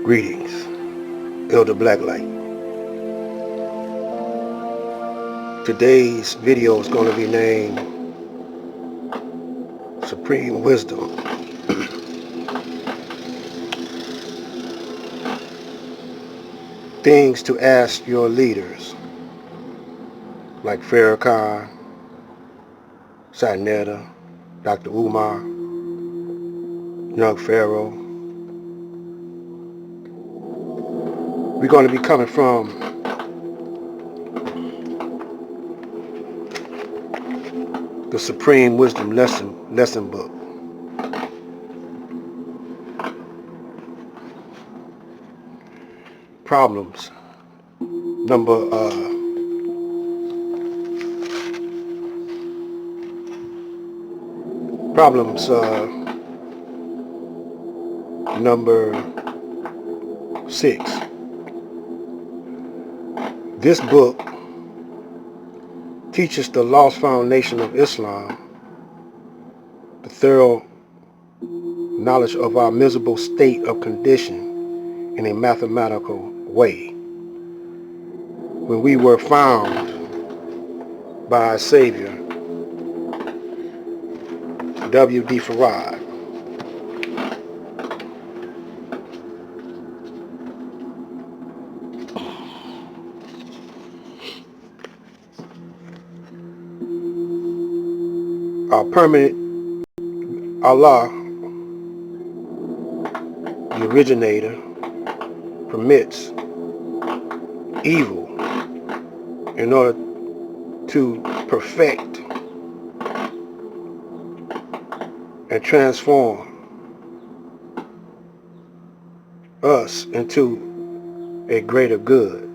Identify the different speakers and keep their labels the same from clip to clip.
Speaker 1: Greetings, Elder Blacklight. Today's video is going to be named Supreme Wisdom. Things to ask your leaders, like Farrakhan, Sinetta, Dr. Umar, young Pharaoh. We're going to be coming from the Supreme Wisdom lesson book. Problems number number 6. This book teaches the lost foundation of Islam, the thorough knowledge of our miserable state of condition in a mathematical way. When we were found by our Savior, W.D. Farrakhan. Our permanent Allah, the originator, permits evil in order to perfect and transform us into a greater good.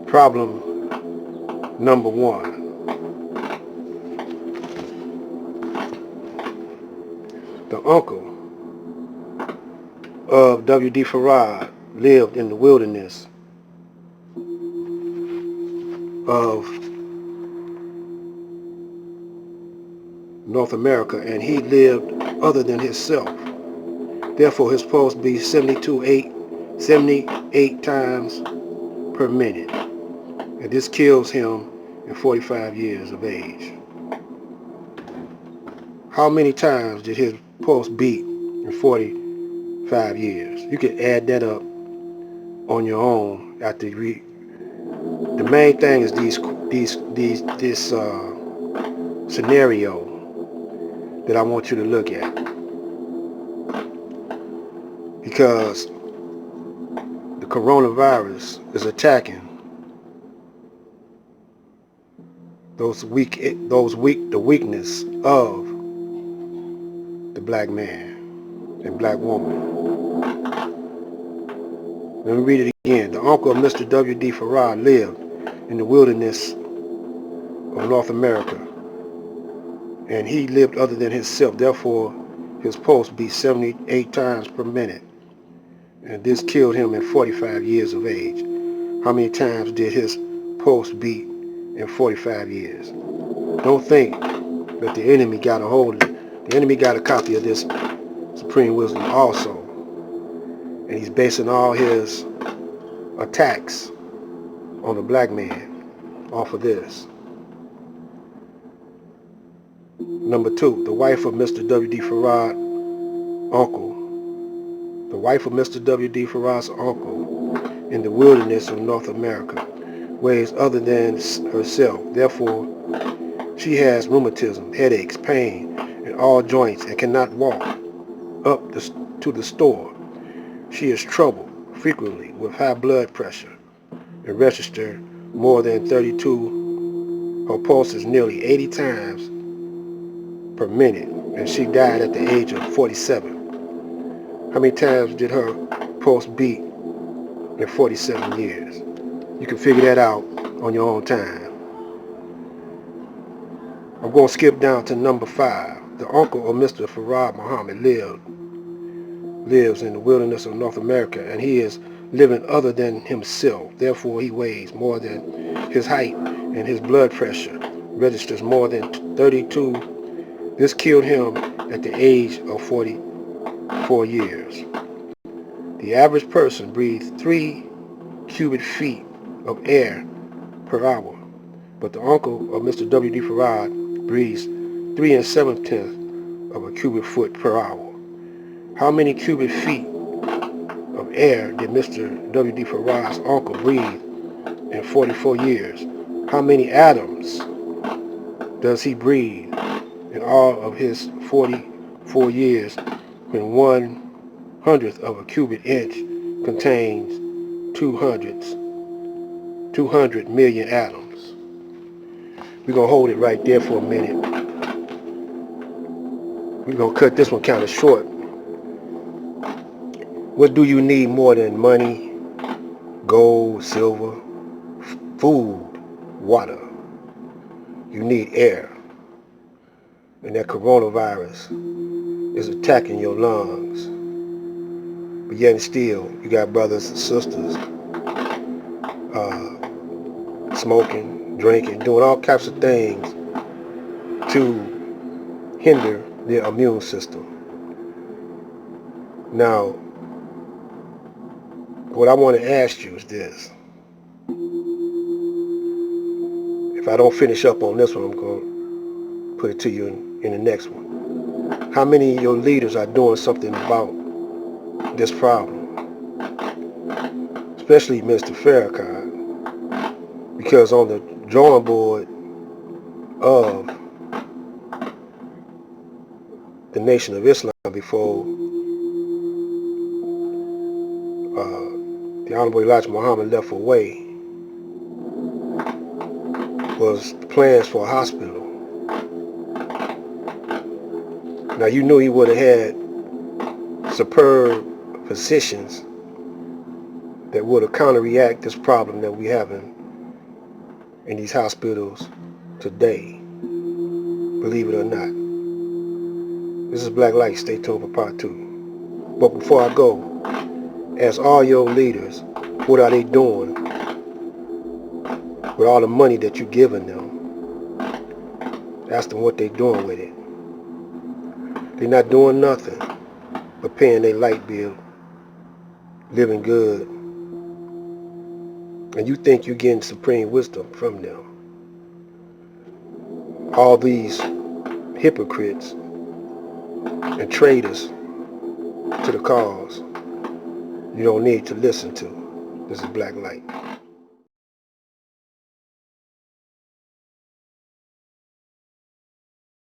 Speaker 1: Problem number 1. The uncle of W.D. Farrakhan lived in the wilderness of North America, and he lived other than himself. Therefore, his pulse beat 78 times per minute, and this kills him at 45 years of age. How many times did his pulse beat in 45 years? You can add that up on your own after you read. The main thing is this scenario that I want you to look at, because the coronavirus is attacking the weakness of the black man and black woman. Let me read it again. The uncle of Mr. W.D. Farrakhan lived in the wilderness of North America, and he lived other than himself. Therefore, his pulse beat 78 times per minute, and this killed him at 45 years of age. How many times did his pulse beat in 45 years? Don't think that the enemy got a hold of it. The enemy got a copy of this Supreme Wisdom also, and he's basing all his attacks on the black man off of this. Number 2, the wife of Mr. W.D. Farrakhan's uncle. The wife of Mr. W.D. Farrakhan's uncle in the wilderness of North America weighs other than herself. Therefore, she has rheumatism, headaches, pain in all joints, and cannot walk up to the store. She is troubled frequently with high blood pressure and registered more than 32. Her pulse is nearly 80 times per minute, and she died at the age of 47. How many times did her pulse beat in 47 years? You can figure that out on your own time. I'm going to skip down to number 5. The uncle of Mr. Farrakhan Muhammad lives in the wilderness of North America, and he is living other than himself. Therefore, he weighs more than his height, and his blood pressure registers more than 32 This killed him at the age of 44 years. The average person breathes 3 cubic feet of air per hour, but the uncle of Mr. W.D. Farrakhan breathes 3 7/10 of a cubic foot per hour. How many cubic feet of air did Mr. W.D. Farrakhan's uncle breathe in 44 years? How many atoms does he breathe in all of his 44 years when 1/100th of a cubic inch contains 200 million atoms? We're going to hold it right there for a minute. We're going to cut this one kind of short. What do you need more than money, gold, silver, food, water? You need air. And that coronavirus is attacking your lungs. But yet and still, you got brothers and sisters smoking, drinking, doing all types of things to hinder their immune system. Now, what I want to ask you is this. If I don't finish up on this one, I'm going to put it to you in the next one. How many of your leaders are doing something about this problem? Especially Mr. Farrakhan. Because on the drawing board of the Nation of Islam before the Honorable Elijah Muhammad left away was plans for a hospital. Now you knew he would have had superb physicians that would have counteract this problem that we have in these hospitals today. Believe it or not. This is Black Light. Stay tuned for part 2. But before I go, ask all your leaders, what are they doing with all the money that you're giving them? Ask them what they're doing with it. They're not doing nothing but paying their light bill, living good, and you think you're getting supreme wisdom from them. All these hypocrites and traitors to the cause you don't need to listen to. This is Black Light.